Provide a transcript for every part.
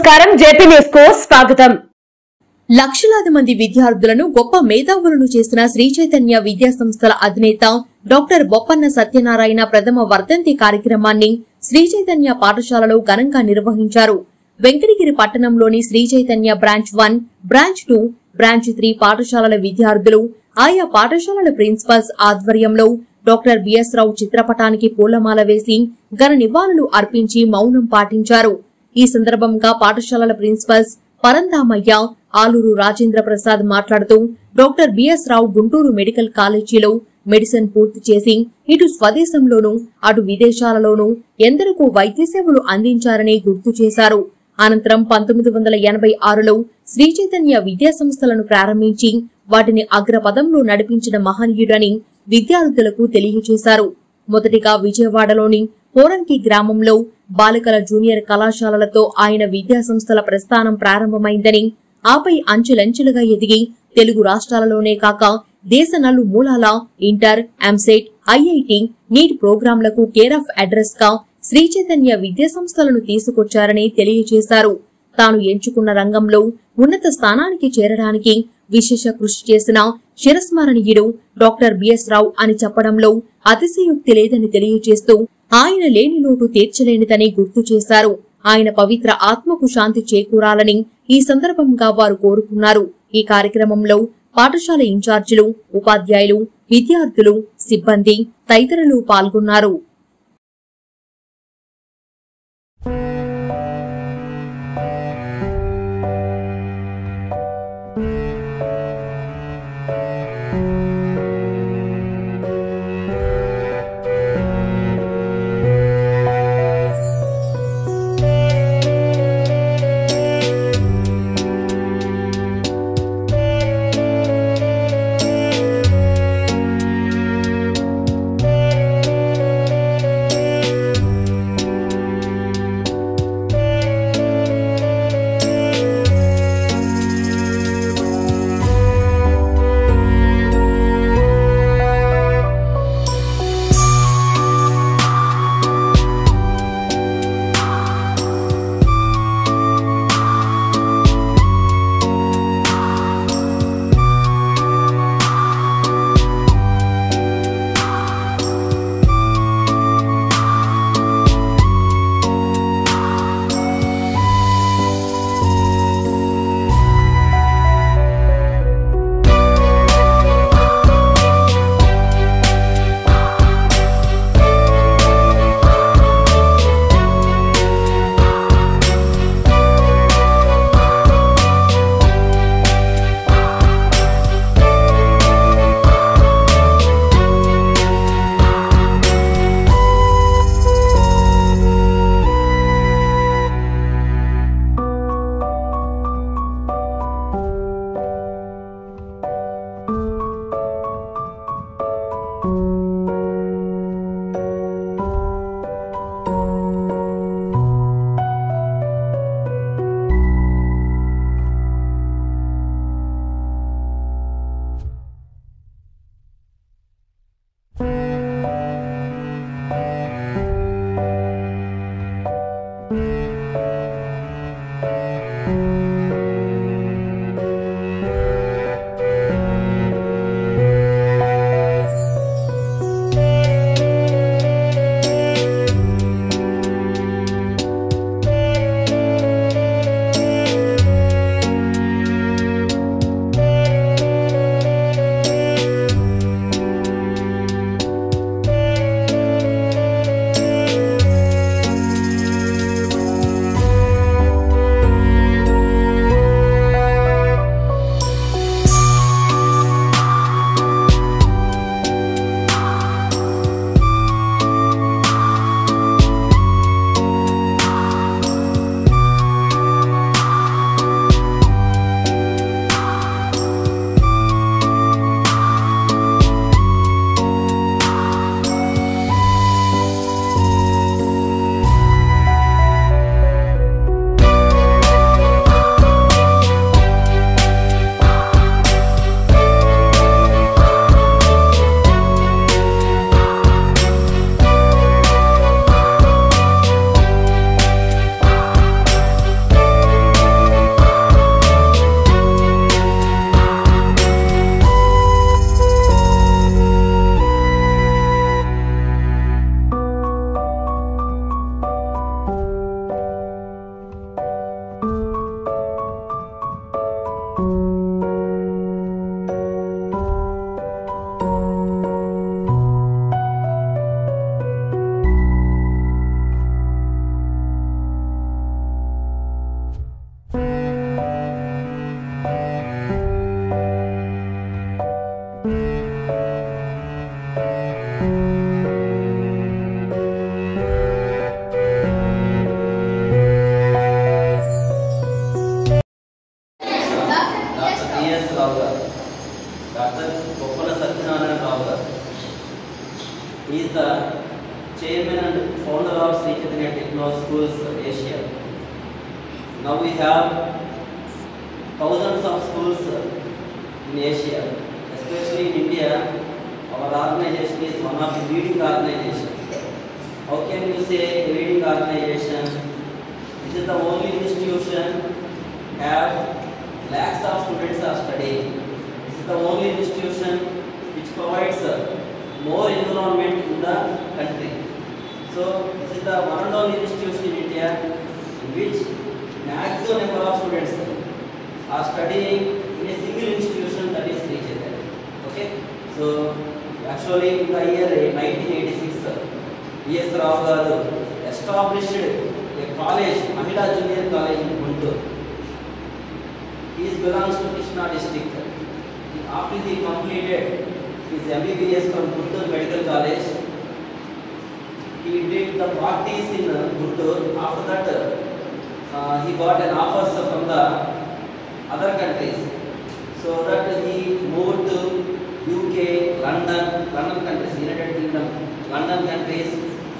నమస్కారం JP news కు స్వాగతం. లక్షలాది మంది విద్యార్థులను గొప్ప మేధావులను చేసిన శ్రీ చైతన్య విద్యా సంస్థల అధినేత డాక్టర్ బొప్పన్న సత్యనారాయణ ప్రథమ వర్ధంతి కార్యక్రమాన్ని శ్రీ చైతన్య పాఠశాలలో ఘనంగా నిర్వహించారు. వెంకటగిరి పట్టణంలోని Sri Chaitanya branch 1, branch 2, branch 3 పాఠశాలల విద్యార్థులు ఆయా పాఠశాలల ప్రిన్సిపల్స్ ఆధ్వర్యంలో డాక్టర్ బిఎస్ రావు చిత్రపటానికి పూలమాల వేసి ఘన నివాళులు అర్పించి మౌనం పాటించారు. ఈ సందర్భంగా పాఠశాలల ప్రిన్సిపల్స్ పరంధామయ్య, ఆలూరు రాజేంద్ర ప్రసాద్ మాట్లాడుతూ డాక్టర్ బిఎస్ రావు గుంటూరు మెడికల్ కాలేజీలో మెడిసిన్ పూర్తి చేసి ఇటు స్వదేశంలోనూ అటు విదేశాలలోనూ ఎందరికో వైద్య సేవలు అందించారని గుర్తు చేశారు. అనంతరం 1986లో శ్రీ చైతన్య విద్యా సంస్థలను ప్రారంభించి వాటిని అగ్రపదంలో నడిపించిన మహనీయుడని విద్యార్థులకు తెలియజేశారు. మొదటిగా విజయవాడలోని పోరంకి గ్రామంలో బాలికల జూనియర్ కళాశాలలతో ఆయన విద్యా సంస్థల ప్రస్థానం ప్రారంభమైందని, ఆపై అంచెలంచెలుగా ఎదిగి తెలుగు రాష్ట్రాలలోనే కాక దేశ నలుమూలాల ఇంటర్, ఎంసెట్, ఐఐటి, నీట్ ప్రోగ్రాంలకు కేర్ ఆఫ్ అడ్రస్ గా శ్రీ చైతన్య విద్యా సంస్థలను తీసుకొచ్చారని తెలియజేశారు. తాను ఎంచుకున్న రంగంలో ఉన్నత స్థానానికి చేరడానికి విశేష కృషి చేసిన చిరస్మరణీయుడు డాక్టర్ బిఎస్ రావు అని చెప్పడంలో అతిశయోక్తి లేదని తెలియజేస్తూ ఆయన లేని లోటు తీర్చలేనిదని గుర్తు చేశారు. ఆయన పవిత్ర ఆత్మకు శాంతి చేకూరాలని ఈ సందర్భంగా వారు కోరుకున్నారు. ఈ కార్యక్రమంలో పాఠశాల ఇన్ఛార్జీలు, ఉపాధ్యాయులు, విద్యార్థులు, సిబ్బంది తదితరులు పాల్గొన్నారు. of Asia. Now we have thousands of schools in Asia, especially in India. Our organization is one of the leading organizations. How can you say a leading organization? This is the only institution have lakhs of students are studying. This is the only institution which provides more environment in the country. So this is the one and only institution in India in which maximum number of students are studying in a single institution, that is Sri Chaitanya. Okay, so actually in the year 1986, V.S. Rao garu established a college, Mahila Junior College in Guntur. He belongs to Krishna district. After he completed his MBBS from Guntur Medical College, he did the practice in Guntur. After that, he got an offers from the other countries, so that he moved to UK, London countries, United Kingdom, London countries,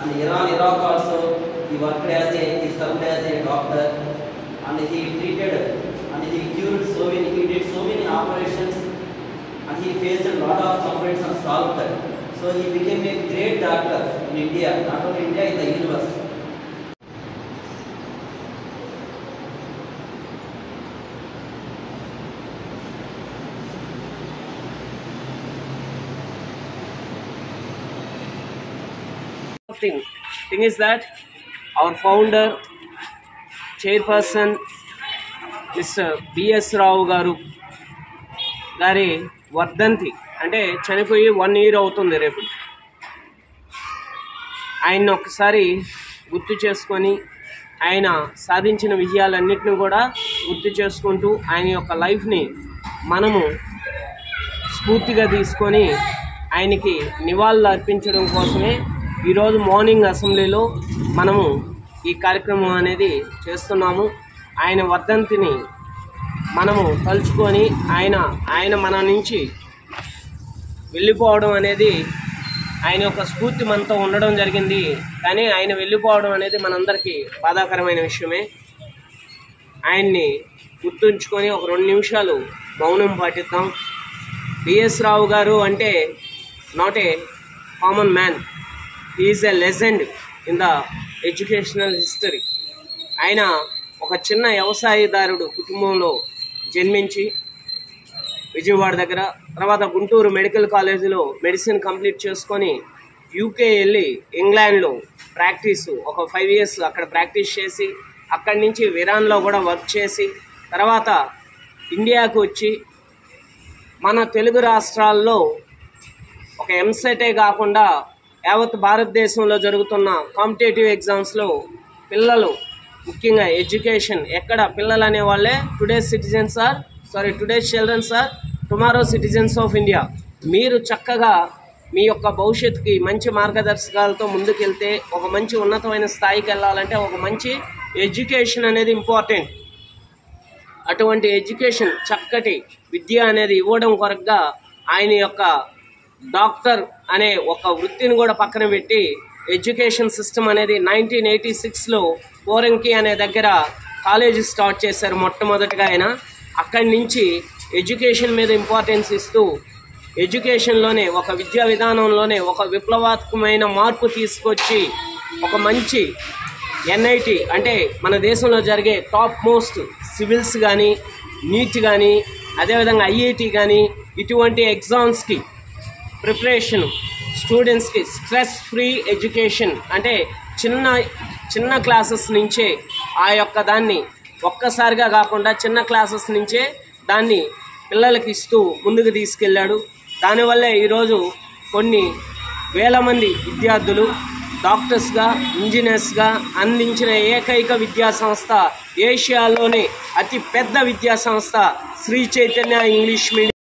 and Iraq also. He worked he served as a doctor, and he treated and he cured he did so many operations, and he faced a lot of complaints and solved that. So he became a great doctor in India, not only India, in the universe. Thing is that our founder, chairperson, Mr. B.S. Rao garu గారి వర్ధంతి అంటే చనిపోయి 1 year అవుతుంది రేపు. ఆయన్ని ఒకసారి గుర్తు చేసుకొని ఆయన సాధించిన విజయాలన్నింటినీ కూడా గుర్తు చేసుకుంటూ ఆయన యొక్క లైఫ్ని మనము స్ఫూర్తిగా తీసుకొని ఆయనకి నివాళులు అర్పించడం కోసమే ఈరోజు మార్నింగ్ అసెంబ్లీలో మనము ఈ కార్యక్రమం అనేది చేస్తున్నాము. ఆయన వర్ధంతిని మనము తలుచుకొని ఆయన మన నుంచి వెళ్ళిపోవడం అనేది ఆయన యొక్క స్ఫూర్తి మనతో ఉండడం జరిగింది. కానీ ఆయన వెళ్ళిపోవడం అనేది మనందరికీ బాధాకరమైన విషయమే. ఆయన్ని గుర్తుంచుకొని ఒక 2 నిమిషాలు మౌనం పాటిద్దాం. బిఎస్ రావు గారు అంటే not a common man. He is a legend in the educational history. ఆయన ఒక చిన్న వ్యవసాయదారుడు కుటుంబంలో జన్మించి విజయవాడ దగ్గర, తర్వాత గుంటూరు మెడికల్ కాలేజీలో మెడిసిన్ కంప్లీట్ చేసుకొని యూకే వెళ్ళి ఇంగ్లాండ్లో ఒక 5 years అక్కడ ప్రాక్టీస్ చేసి, అక్కడి నుంచి ఇరాన్లో కూడా వర్క్ చేసి, తర్వాత ఇండియాకు వచ్చి మన తెలుగు రాష్ట్రాల్లో ఒక ఎంసెటే కాకుండా యావత్ భారతదేశంలో జరుగుతున్న కాంపిటేటివ్ ఎగ్జామ్స్లో పిల్లలు, ముఖ్యంగా ఎడ్యుకేషన్, ఎక్కడ పిల్లలు అనేవాళ్ళే today's children's are tomorrow citizens of India. మీరు చక్కగా మీ యొక్క భవిష్యత్తుకి మంచి మార్గదర్శకాలతో ముందుకెళ్తే, ఒక మంచి ఉన్నతమైన స్థాయికి వెళ్ళాలంటే ఒక మంచి ఎడ్యుకేషన్ అనేది ఇంపార్టెంట్. అటువంటి ఎడ్యుకేషన్, చక్కటి విద్య అనేది ఇవ్వడం కొరకుగా ఆయన యొక్క డాక్టర్ అనే ఒక వృత్తిని కూడా పక్కన పెట్టి ఎడ్యుకేషన్ సిస్టమ్ అనేది 1986లో పోరంకి అనే దగ్గర కాలేజీ స్టార్ట్ చేశారు మొట్టమొదటిగా ఆయన. అక్కడి నుంచి ఎడ్యుకేషన్ మీద ఇంపార్టెన్స్ ఇస్తూ ఎడ్యుకేషన్లోనే, ఒక విద్యా విధానంలోనే ఒక విప్లవాత్మకమైన మార్పు తీసుకొచ్చి ఒక మంచి ఎన్ఐటి అంటే మన దేశంలో జరిగే టాప్ మోస్ట్ సివిల్స్ కానీ, నీట్ కానీ, అదేవిధంగా ఐఐటి కానీ, ఇటువంటి ఎగ్జామ్స్కి ప్రిపరేషన్, స్టూడెంట్స్కి స్ట్రెస్ ఫ్రీ ఎడ్యుకేషన్ అంటే చిన్న క్లాసెస్ నుంచే ఆ యొక్క దాన్ని ఒక్కసారిగా కాకుండా చిన్న క్లాసెస్ నుంచే దాన్ని పిల్లలకి ఇస్తూ ముందుకు తీసుకెళ్ళాడు. దానివల్లే ఈరోజు కొన్ని వేల మంది విద్యార్థులు డాక్టర్స్గా, ఇంజనీర్స్గా అందించిన ఏకైక విద్యా సంస్థ, ఏషియాలోనే అతి పెద్ద విద్యా సంస్థ శ్రీ చైతన్య ఇంగ్లీష్ మీడియం.